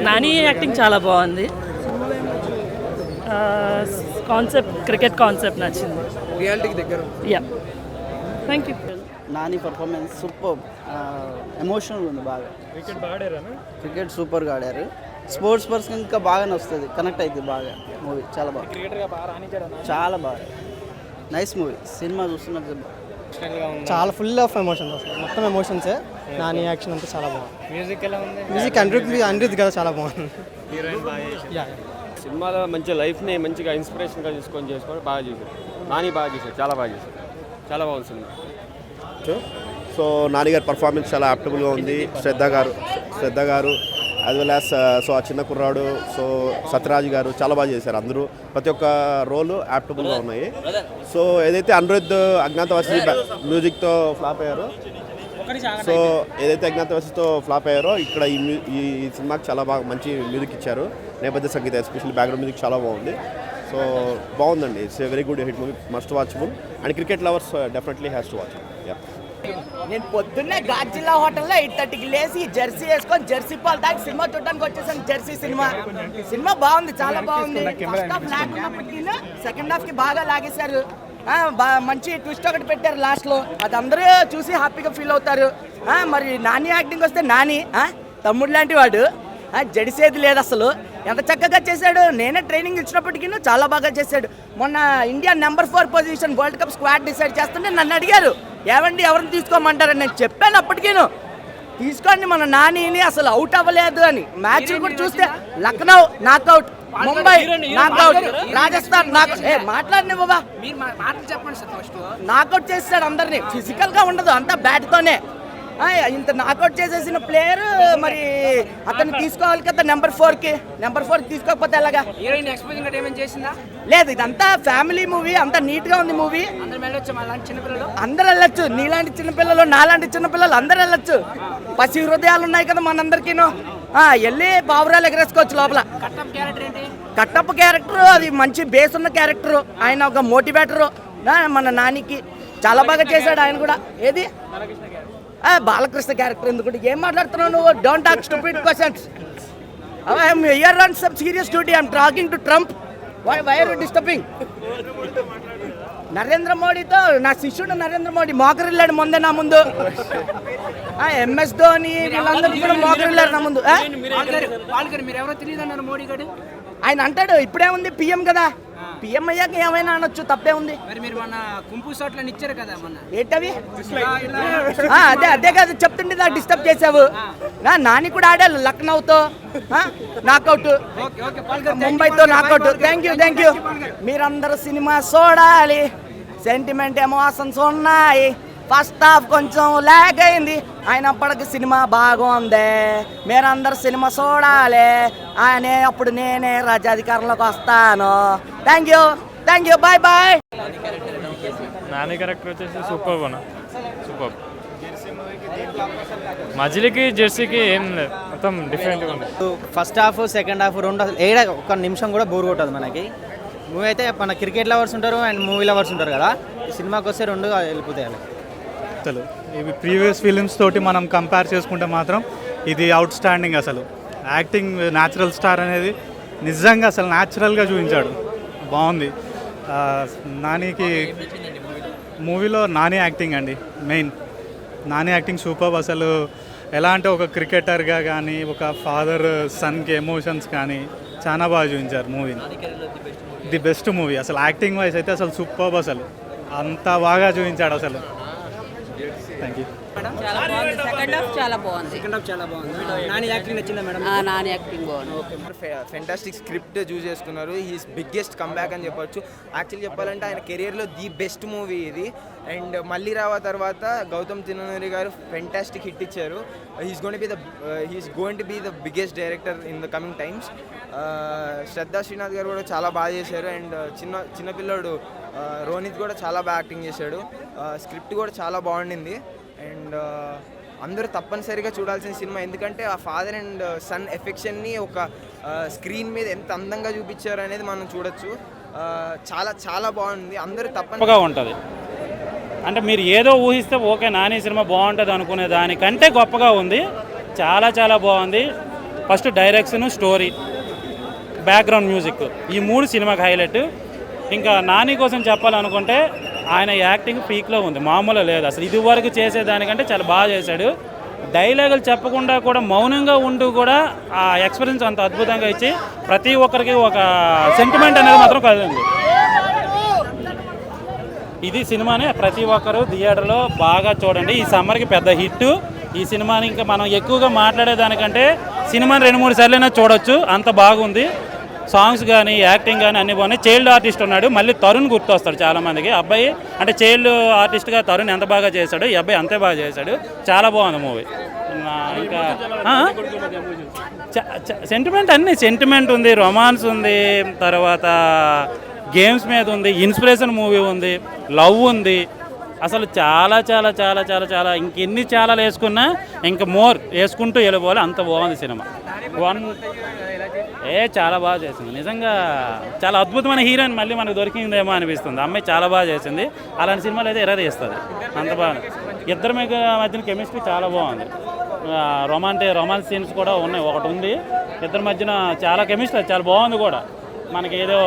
Nani acting చాలా బాగుంది. Concept cricket concept నచ్చింది. రియాలిటీకి దగ్గర. Yeah, thank you. Nani performance super, emotional ఉంది బాగా. క్రికెట్ బాగా ఆడారా? క్రికెట్ సూపర్గా ఆడారు. స్పోర్ట్స్ పర్సన్ ఇంకా బాగానే వస్తుంది, కనెక్ట్ అవుతుంది బాగా. మూవీ చాలా బాగా, క్రికెటర్గా బాగా రాణించాడు. చాలా బాగా నైస్ మూవీ. సినిమా చూస్తున్నట్టు చాలా ఫుల్ ఆఫ్ ఎమోషన్స్, అసలు మొత్తం ఎమోషన్సే. నాని యాక్షన్ అంతా చాలా బాగుంది. మ్యూజిక్ ఎలా ఉంది? మ్యూజిక్ అనిరుద్ కదా చాలా బాగుంది. హీరోయిన్ బాగా చేశారు. యా సినిమాలో మంచి లైఫ్ని మంచిగా ఇన్స్పిరేషన్గా చేసుకొని బాగా చేశారు. నాని బాగా చేశారు, చాలా బాగా చేశారు, చాలా బాగుంది సినిమా. సో నాని గారి పర్ఫార్మెన్స్ చాలా యాప్టబుల్గా ఉంది. శ్రద్ధ గారు యాజ్ వెల్ యాజ్ సో ఆ చిన్న కుర్రాడు, సో సత్యరాజ్ గారు చాలా బాగా చేశారు. అందరూ ప్రతి ఒక్క రోలు యాప్టబుల్గా ఉన్నాయి. సో ఏదైతే అనిరుద్ అజ్ఞాతవాసి మ్యూజిక్తో ఫ్లాప్ అయ్యారో, సో ఏదైతే అజ్ఞాతవాసితో ఫ్లాప్ అయ్యారో ఇక్కడ ఈ సినిమాకి చాలా బాగా మంచి మ్యూజిక్ ఇచ్చారు. నేపథ్య సంగీతం ఎస్పెషల్లీ బ్యాక్గ్రౌండ్ మ్యూజిక్ చాలా బాగుంది. సో బాగుందండి. It's very good hit movie, must watchable. And cricket lovers definitely has to watch. నేను పొద్దున్నే గాడ్జిల్లా హోటల్లో 8:30కి లేచి జెర్సీ వేసుకొని జెర్సీ పాలు తాగి సినిమా చూడడానికి వచ్చేసాను. జెర్సీ సినిమా బాగుంది, చాలా బాగుంది. ఫస్ట్ హాఫ్ లాగ్ ఉన్నప్పటికీ సెకండ్ హాఫ్కి బాగా లాగేశారు. మంచి ట్విస్ట్ ఒకటి పెట్టారు లాస్ట్లో, అది అందరూ చూసి హ్యాపీగా ఫీల్ అవుతారు. మరి నాని యాక్టింగ్ వస్తే నాని తమ్ముడు లాంటి వాడు, జడిసేది లేదు అసలు. ఎంత చక్కగా చేశాడు. నేనే ట్రైనింగ్ ఇచ్చినప్పటికీ చాలా బాగా చేశాడు. మొన్న India number 4 position world cup squad decide చేస్తుంటే నన్ను అడిగారు, ఏమండి ఎవరిని తీసుకోమంటారని. నేను చెప్పాను అప్పటికీను, తీసుకోండి మన నానిని, అసలు అవుట్ అవ్వలేదు అని. మ్యాచ్ కూడా చూస్తే లక్నో నాకౌట్, ముంబై నాకౌట్, రాజస్థాన్ మాట్లాడిన బాబా నాకౌట్ చేస్తాడు అందరినీ. ఫిజికల్ గా ఉండదు, అంతా బ్యాట్ తోనే. ఇంత నాకౌట్ చేసేసిన ప్లేయర్ మరి అతన్ని తీసుకోవాలి కదా నెంబర్ 4 తీసుకోకపోతే ఎలాగా? లేదు, ఇదంతా ఫ్యామిలీ మూవీ, అంతా నీట్ గా ఉంది మూవీ. అందరు వెళ్ళొచ్చు, నీలాంటి చిన్నపిల్లలు, నాలాంటి చిన్నపిల్లలు అందరు వెళ్ళొచ్చు. పసి హృదయాలు ఉన్నాయి కదా మనందరికీను. వెళ్ళి పావురాలు ఎగరేసుకోవచ్చు లోపల. కట్టప్ప క్యారెక్టర్ అది మంచి బేస్ ఉన్న క్యారెక్టర్. ఆయన ఒక మోటివేటర్ మన నానికి, చాలా బాగా చేశాడు ఆయన కూడా. ఏది బాలకృష్ణ క్యారెక్టర్ ఎందుకంటే ఏం మాట్లాడుతున్నావు నువ్వు? Don't talk stupid questions. I am here on some serious duty. I am talking to Trump. Why are you disturbing? Narendra మోడీతో నా శిష్యుడు నరేంద్ర మోడీ మోకరిల్లాడు ముందే నా ముందు. MS ధోని వీళ్ళందరూ కూడా మోకరిల్లారు నా ముందు. ఆయన అంటాడు ఇప్పుడే ఉంది పిఎం కదా, పిఎం అయ్యాక ఏమైనా అనొచ్చు, తప్పే ఉంది. ఏంటవి? అదే కదా చెప్తుండే, నాకు డిస్టర్బ్ చేసావు. నాని కూడా ఆడాలి లక్నోతో నాకౌట్, ముంబైతో నాకౌట్. Thank you. మీరందరూ సినిమా చూడాలి, సెంటిమెంట్ ఎమోషన్స్ ఉన్నాయి. ఫస్ట్ హాఫ్ కొంచెం లాగ్ అయింది, అయినప్పటికీ సినిమా బాగుంది. మీరందరూ సినిమా చూడాలి. అప్పుడు నేనే రాజ్యాధికారంలోకి వస్తాను. Thank you. Bye. Nani character వచ్చేసి సూపర్. మజిలీకి జెర్సీకి ఏం లేదు, మొత్తం డిఫరెంట్గా ఉంది. ఫస్ట్ హాఫ్ సెకండ్ హాఫ్ రెండు ఏడా ఒక నిమిషం కూడా బోర్ కొట్టదు మనకి. మూవీ అయితే మన క్రికెట్ లవర్స్ ఉంటారు అండ్ మూవీ లవర్స్ ఉంటారు కదా, ఈ సినిమాకి వస్తే రెండు వెళ్ళిపోతాయి. అసలు ఇవి ప్రీవియస్ ఫిలిమ్స్ తోటి మనం కంపేర్ చేసుకుంటే మాత్రం ఇది అవుట్ స్టాండింగ్. అసలు యాక్టింగ్, న్యాచురల్ స్టార్ అనేది నిజంగా అసలు న్యాచురల్గా చూపించాడు, బాగుంది. నానికి మూవీలో నాని యాక్టింగ్ అండి మెయిన్. Nani acting super. అసలు ఎలా అంటే ఒక క్రికెటర్గా కానీ, ఒక ఫాదర్ సన్కి ఎమోషన్స్ కానీ చాలా బాగా చూపించారు మూవీని. ది బెస్ట్ మూవీ అసలు. యాక్టింగ్ వైజ్ అయితే అసలు సూపర్, అసలు అంత బాగా చూపించాడు అసలు. Thank you. సెకండ్ హాఫ్ చాలా బాగుంది. నాని యాక్టింగ్ నచ్చిందా మేడం? నాని యాక్టింగ్ బాగుంది. ఫెంటాస్టిక్ స్క్రిప్ట్ చూస్ చేసుకున్నారు. హీస్ బిగ్గెస్ట్ కంబ్యాక్ అని చెప్పొచ్చు. యాక్చువల్లీ చెప్పాలంటే ఆయన కెరియర్లో ది బెస్ట్ మూవీ ఇది. అండ్ మళ్ళీ రావా తర్వాత గౌతమ్ తిన్ననూరి గారు ఫెంటాస్టిక్ హిట్ ఇచ్చారు. He's going to be the biggest director in the coming times. Shraddha Srinath garu కూడా చాలా బాగా చేశారు. అండ్ చిన్నపిల్లాడు రోనిత్ కూడా చాలా బాగా యాక్టింగ్ చేశాడు. స్క్రిప్ట్ కూడా చాలా బాగుండింది. అండ్ అందరూ తప్పనిసరిగా చూడాల్సిన సినిమా, ఎందుకంటే ఆ ఫాదర్ అండ్ సన్ ఎఫెక్షన్ని ఒక స్క్రీన్ మీద ఎంత అందంగా చూపించారు అనేది మనం చూడొచ్చు. చాలా చాలా బాగుంది. అందరూ తప్పనిసరిగా ఉంటుంది. అంటే మీరు ఏదో ఊహిస్తే ఓకే నాని సినిమా బాగుంటుంది అనుకునే దానికంటే గొప్పగా ఉంది. చాలా చాలా బాగుంది. First direction, story, background music, ఈ 3 సినిమాకి హైలైట్. ఇంకా నాని కోసం చెప్పాలనుకుంటే ఆయన యాక్టింగ్ పీక్లో ఉంది, మామూలు లేదు అసలు. ఇదివరకు చేసేదానికంటే చాలా బాగా చేశాడు. డైలాగులు చెప్పకుండా కూడా మౌనంగా ఉంటూ కూడా ఆ ఎక్స్పీరియన్స్ అంత అద్భుతంగా ఇచ్చి ప్రతి ఒక్కరికి ఒక సెంటిమెంట్ అనేది మాత్రం కలిగింది. ఇది సినిమాని ప్రతి ఒక్కరు థియేటర్లో బాగా చూడండి. ఈ సమ్మర్కి పెద్ద హిట్ ఈ సినిమాని. ఇంకా మనం ఎక్కువగా మాట్లాడేదానికంటే సినిమాని 2-3 సార్లైనా చూడొచ్చు, అంత బాగుంది. సాంగ్స్ కానీ యాక్టింగ్ కానీ అన్ని బాగున్నాయి. చైల్డ్ ఆర్టిస్ట్ ఉన్నాడు, మళ్ళీ తరుణ్ గుర్తొస్తాడు చాలామందికి. అబ్బాయి అంటే చైల్డ్ ఆర్టిస్ట్గా తరుణ్ ఎంత బాగా చేశాడు, ఈ అబ్బాయి అంతే బాగా చేశాడు. చాలా బాగుంది మూవీ. ఇంకా సెంటిమెంట్, అన్ని సెంటిమెంట్ ఉంది, రొమాన్స్ ఉంది, తర్వాత గేమ్స్ మీద ఉంది, ఇన్స్పిరేషన్ మూవీ ఉంది, లవ్ ఉంది. అసలు చాలా చాలా చాలా చాలా చాలా ఇంకెన్ని చాలా వేసుకున్నా ఇంకా మోర్ వేసుకుంటూ వెళ్ళిపోవాలి, అంత బాగుంది సినిమా. చాలా బాగా చేసింది నిజంగా. చాలా అద్భుతమైన హీరోయిన్ మళ్ళీ మనకు దొరికిందేమో అనిపిస్తుంది. అమ్మాయి చాలా బాగా చేసింది. అలాంటి సినిమాలు అయితే ఎరదీస్తుంది, అంత బాగుంది. ఇద్దరి మధ్యన కెమిస్ట్రీ చాలా బాగుంది. రొమాన్స్ సీన్స్ కూడా ఉన్నాయి, ఒకటి ఉంది ఇద్దరి మధ్యన. చాలా కెమిస్ట్రీ చాలా బాగుంది కూడా, మనకి ఏదో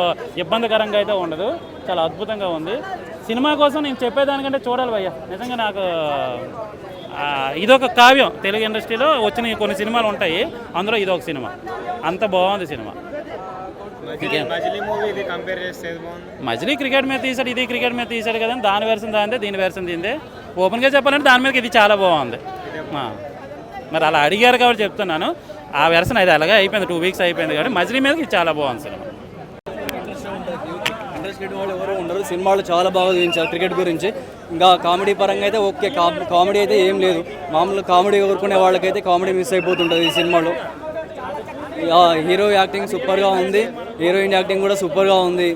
ఇబ్బందికరంగా అయితే ఉండదు, చాలా అద్భుతంగా ఉంది. సినిమా కోసం నేను చెప్పేదానికంటే చూడాలి భయ్య, నిజంగా నాకు ఇదొక కావ్యం. తెలుగు ఇండస్ట్రీలో వచ్చిన కొన్ని సినిమాలు ఉంటాయి, అందులో ఇదొక సినిమా. అంత బాగుంది సినిమా. మజిలీ క్రికెట్ మీద తీసాడు, ఇది క్రికెట్ మీద తీసాడు కదా, దాని వెర్షన్ దాందే, దీని వెర్షన్ దీందే. ఓపెన్గా చెప్పాలంటే దాని మీద ఇది చాలా బాగుంది. మరి అలా అడిగారు కాబట్టి చెప్తున్నాను. ఆ వెర్షన్ అయితే అలాగే అయిపోయింది, 2 వీక్స్ అయిపోయింది కాబట్టి మజిలీ మీద ఇది చాలా బాగుంది సినిమా. ఇంట్రెస్ట్ వాళ్ళు ఎవరు ఉండరు, సినిమాలు చాలా బాగా చూపించారు క్రికెట్ గురించి. ఇంకా కామెడీ పరంగా అయితే ఓకే, కామెడీ అయితే ఏం లేదు. మామూలు కామెడీ కోరుకునే వాళ్ళకైతే కామెడీ మిస్ అయిపోతుంటుంది ఈ సినిమాలో. హీరో యాక్టింగ్ సూపర్గా ఉంది, హీరోయిన్ యాక్టింగ్ కూడా సూపర్గా ఉంది.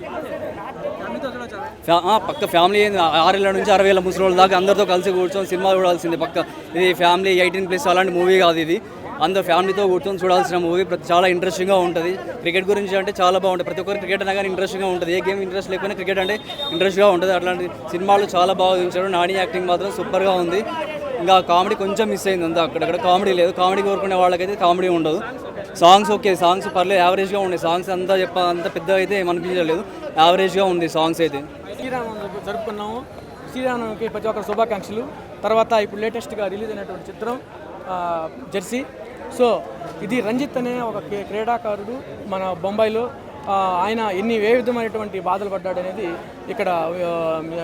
పక్క ఫ్యామిలీ 6 ఏళ్ళ నుంచి 60 ఏళ్ళ ముసలి దాకా అందరితో కలిసి కూర్చొని సినిమా చూడాల్సింది పక్క. ఇది ఫ్యామిలీ 18+ అలాంటి మూవీ కాదు ఇది. అందరూ ఫ్యామిలీతో కూర్చొని చూడాల్సిన మూవీ. చాలా ఇంట్రెస్టింగ్గా ఉంటుంది. క్రికెట్ గురించి అంటే చాలా బాగుంటుంది. ప్రతి ఒక్కరు క్రికెట్ అనగానే ఇంట్రెస్టింగ్గా ఉంటుంది. ఏ గేమ్ ఇంట్రెస్ట్ లేకపోయినా క్రికెట్ అంటే ఇంట్రెస్ట్గా ఉంటుంది. అట్లాంటి సినిమాలు చాలా బాగా చూపించారు. నాని యాక్టింగ్ మాత్రం సూపర్గా ఉంది. ఇంకా కామెడీ కొంచెం మిస్ అయింది అంతా, అక్కడక్కడ కామెడీ లేదు. కామెడీ కోరుకునే వాళ్ళకైతే కామెడీ ఉండదు. సాంగ్స్ ఓకే, సాంగ్స్ పర్లేదు, యావరేజ్గా ఉన్నాయి. సాంగ్స్ అంతా అంత పెద్దగా అయితే ఏమనిపించలేదు, యావరేజ్గా ఉంది సాంగ్స్ అయితే. శ్రీరామనవమి జరుపుకున్నాము. శ్రీరామనవమికి ప్రతి ఒక్కరు శుభాకాంక్షలు. తర్వాత ఇప్పుడు లేటెస్ట్గా రిలీజ్ అయినటువంటి చిత్రం జెర్సీ. సో ఇది రంజిత్ అనే ఒక క్రీడాకారుడు మన బొంబాయిలో. ఆయన ఏ విధమైనటువంటి బాధలు పడ్డాడు అనేది ఇక్కడ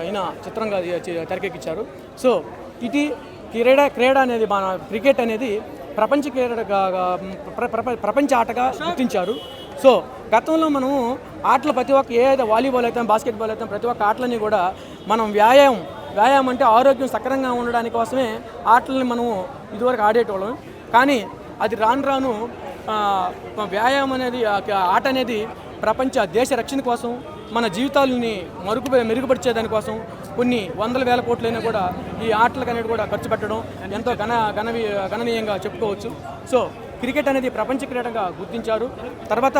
ఆయన చిత్రంగా తెరకెక్కించారు. సో ఇది క్రీడ అనేది మన క్రికెట్ అనేది ప్రపంచ ఆటగా గుర్తించారు. సో గతంలో మనము ఆటలు ప్రతి ఒక్క ఏదైతే వాలీబాల్ అయితే బాస్కెట్బాల్ అయితే ప్రతి ఒక్క ఆటలని కూడా మనం వ్యాయామం అంటే ఆరోగ్యం సక్రంగా ఉండడానికి కోసమే ఆటలని మనము ఇదివరకు ఆడేటోళ్ళం. కానీ అది రాను వ్యాయామం అనేది ఆట అనేది దేశ రక్షణ కోసం, మన జీవితాలని మెరుగుపరిచేదానికోసం కొన్ని 100,000 కోట్లైనా కూడా ఈ ఆటలకు అనేది కూడా ఖర్చు పెట్టడం ఎంతో గణనీయంగా చెప్పుకోవచ్చు. సో క్రికెట్ అనేది ప్రపంచ క్రీడగా గుర్తించారు. తర్వాత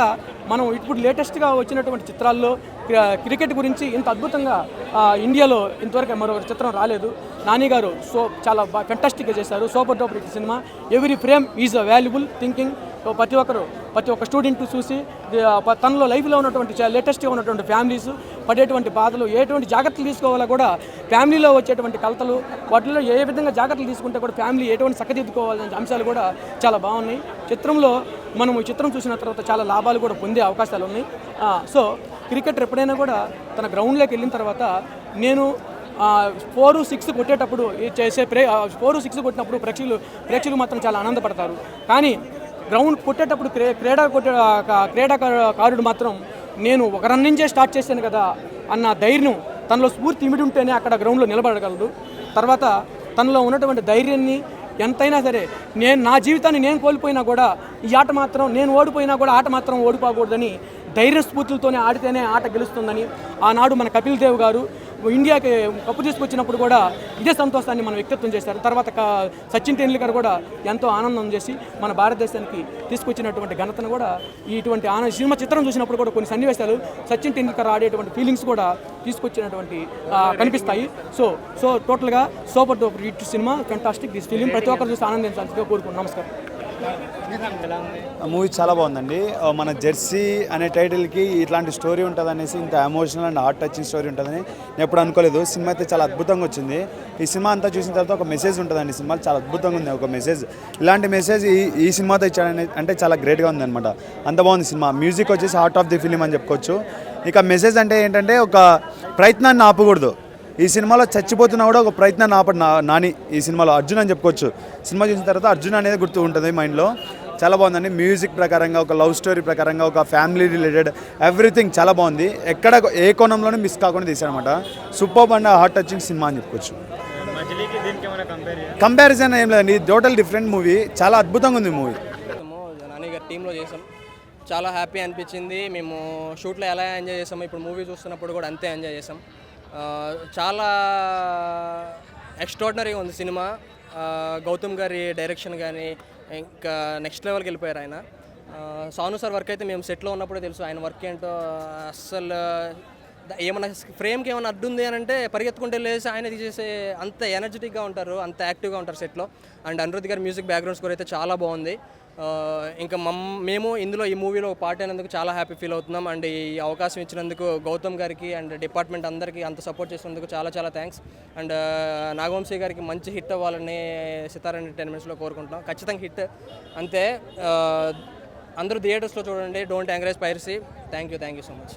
మనం ఇప్పుడు లేటెస్ట్గా వచ్చినటువంటి చిత్రాల్లో క్రికెట్ గురించి ఇంత అద్భుతంగా ఇండియాలో ఇంతవరకు మరొక చిత్రం రాలేదు. నాని గారు చాలా ఫెంటాస్టిక్గా చేశారు. Super duper hit cinema. Every frame is a valuable thinking. ప్రతి ఒక్క స్టూడెంట్ చూసి తనలో లైఫ్లో ఉన్నటువంటి లేటెస్ట్గా ఉన్నటువంటి ఫ్యామిలీస్ పడేటువంటి బాధలు, ఎటువంటి జాగ్రత్తలు తీసుకోవాలో కూడా, ఫ్యామిలీలో వచ్చేటువంటి కలతలు, వాటిలో ఏ విధంగా జాగ్రత్తలు తీసుకుంటే కూడా ఫ్యామిలీ ఎటువంటి చక్కదిద్దుకోవాలనే అంశాలు కూడా చాలా బాగున్నాయి. చిత్రంలో మనం ఈ చిత్రం చూసిన తర్వాత చాలా లాభాలు కూడా పొందే అవకాశాలు ఉన్నాయి. సో క్రికెటర్ ఎప్పుడైనా కూడా తన గ్రౌండ్లోకి వెళ్ళిన తర్వాత నేను 4-6 కొట్టేటప్పుడు 4-6 కొట్టినప్పుడు ప్రేక్షకులు మాత్రం చాలా ఆనందపడతారు. కానీ గ్రౌండ్ కొట్టేటప్పుడు క్రీడాకారుడు మాత్రం నేను ఒక రన్ నుంచే స్టార్ట్ చేశాను కదా అన్న ధైర్యం, తనలో స్ఫూర్తి ఇమిడి ఉంటేనే అక్కడ గ్రౌండ్లో నిలబడగలడు. తర్వాత తనలో ఉన్నటువంటి ధైర్యాన్ని ఎంతైనా సరే నా జీవితాన్ని నేను కోల్పోయినా కూడా ఈ ఆట మాత్రం నేను ఓడిపోయినా కూడా ఆట మాత్రం ఓడిపోకూడదని ధైర్య స్ఫూర్తులతోనే ఆడితేనే ఆట గెలుస్తుందని ఆనాడు మన కపిల్ దేవ్ గారు ఇండియాకి కప్పు తీసుకొచ్చినప్పుడు కూడా ఇదే సంతోషాన్ని మనం వ్యక్తిత్వం చేశారు. తర్వాత సచిన్ టెండూల్కర్ కూడా ఎంతో ఆనందం చేసి మన భారతదేశానికి తీసుకొచ్చినటువంటి ఘనతను కూడా ఇటువంటి సినిమా చిత్రం చూసినప్పుడు కూడా కొన్ని సన్నివేశాలు సచిన్ టెండూల్కర్ ఆడేటువంటి ఫీలింగ్స్ కూడా తీసుకొచ్చినటువంటి కనిపిస్తాయి. సో టోటల్గా super duper hit cinema, fantastic this film. ప్రతి ఒక్కరు చూసి ఆనందించాల్సిందిగా కోరుకుంటున్నాను. నమస్కారం. మూవీ చాలా బాగుందండి. మన జెర్సీ అనే టైటిల్కి ఇట్లాంటి స్టోరీ ఉంటుంది అనేసి, ఇంత emotional and heart touching story ఉంటుందని నేను ఎప్పుడు అనుకోలేదు. సినిమా అయితే చాలా అద్భుతంగా వచ్చింది. ఈ సినిమా అంతా చూసిన తర్వాత ఒక మెసేజ్ ఉంటుందండి. సినిమా చాలా అద్భుతంగా ఉంది, ఒక మెసేజ్. ఇలాంటి మెసేజ్ ఈ సినిమాతో ఇచ్చాడని అంటే చాలా గ్రేట్గా ఉంది అనమాట. అంత బాగుంది సినిమా. మ్యూజిక్ వచ్చేసి హార్ట్ ఆఫ్ ది ఫిలిం అని చెప్పుకోవచ్చు. ఇక మెసేజ్ అంటే ఏంటంటే ఒక ప్రయత్నాన్ని ఆపకూడదు. ఈ సినిమాలో చచ్చిపోతున్నా కూడా ఒక ప్రయత్నాన్ని ఆపడు నాని ఈ సినిమాలో అర్జున్ అని చెప్పుకోవచ్చు. సినిమా చూసిన తర్వాత అర్జున్ అనేది గుర్తు ఉంటుంది మైండ్లో. చాలా బాగుందండి. మ్యూజిక్ ప్రకారంగా, ఒక లవ్ స్టోరీ ప్రకారంగా, ఒక ఫ్యామిలీ రిలేటెడ్ ఎవ్రీథింగ్ చాలా బాగుంది. ఎక్కడ ఏ కోణంలోనే మిస్ కాకుండా తీశారనమాట. Super and heart touching cinema అని చెప్పుకోవచ్చు. కంపారిజన్ ఏం లేదండి, టోటల్ డిఫరెంట్ మూవీ. చాలా అద్భుతంగా ఉంది మూవీ. నాని గారి టీంలో చేసాం, చాలా హ్యాపీ అనిపించింది. మేము షూట్లో ఎలా ఎంజాయ్ చేసామో ఇప్పుడు మూవీ చూస్తున్నప్పుడు కూడా అంతే ఎంజాయ్ చేసాం. చాలా ఎక్స్ట్రాడినరీగా ఉంది సినిమా. గౌతమ్ గారి డైరెక్షన్ కానీ ఇంకా నెక్స్ట్ లెవెల్కి వెళ్ళిపోయారు ఆయన. సాను సార్ వర్క్ అయితే మేము సెట్లో ఉన్నప్పుడే తెలుసు ఆయన వర్క్ ఏంటో. అస్సలు ఏమన్నా ఫ్రేమ్కి ఏమైనా అడ్డుంది అని అంటే పరిగెత్తుకుంటే లేసి ఆయన తీసేసే అంత ఎనర్జెటిక్గా ఉంటారు, అంత యాక్టివ్గా ఉంటారు సెట్లో. అండ్ అనిరుద్ధ్ గారి మ్యూజిక్ బ్యాక్గ్రౌండ్ స్కోర్ అయితే చాలా బాగుంది. ఇంకా మేము ఇందులో ఈ మూవీలో పార్ట్ అయినందుకు చాలా హ్యాపీ ఫీల్ అవుతున్నాం. అండ్ ఈ అవకాశం ఇచ్చినందుకు గౌతమ్ గారికి అండ్ డిపార్ట్మెంట్ అందరికీ అంత సపోర్ట్ చేసినందుకు చాలా చాలా థ్యాంక్స్. అండ్ నాగవంశీ గారికి మంచి హిట్ అవ్వాలని సితారా ఎంటర్టైన్మెంట్స్లో కోరుకుంటున్నాం. ఖచ్చితంగా హిట్ అంతే. అందరూ థియేటర్స్లో చూడండి. Don't encourage piracy. Thank you so much.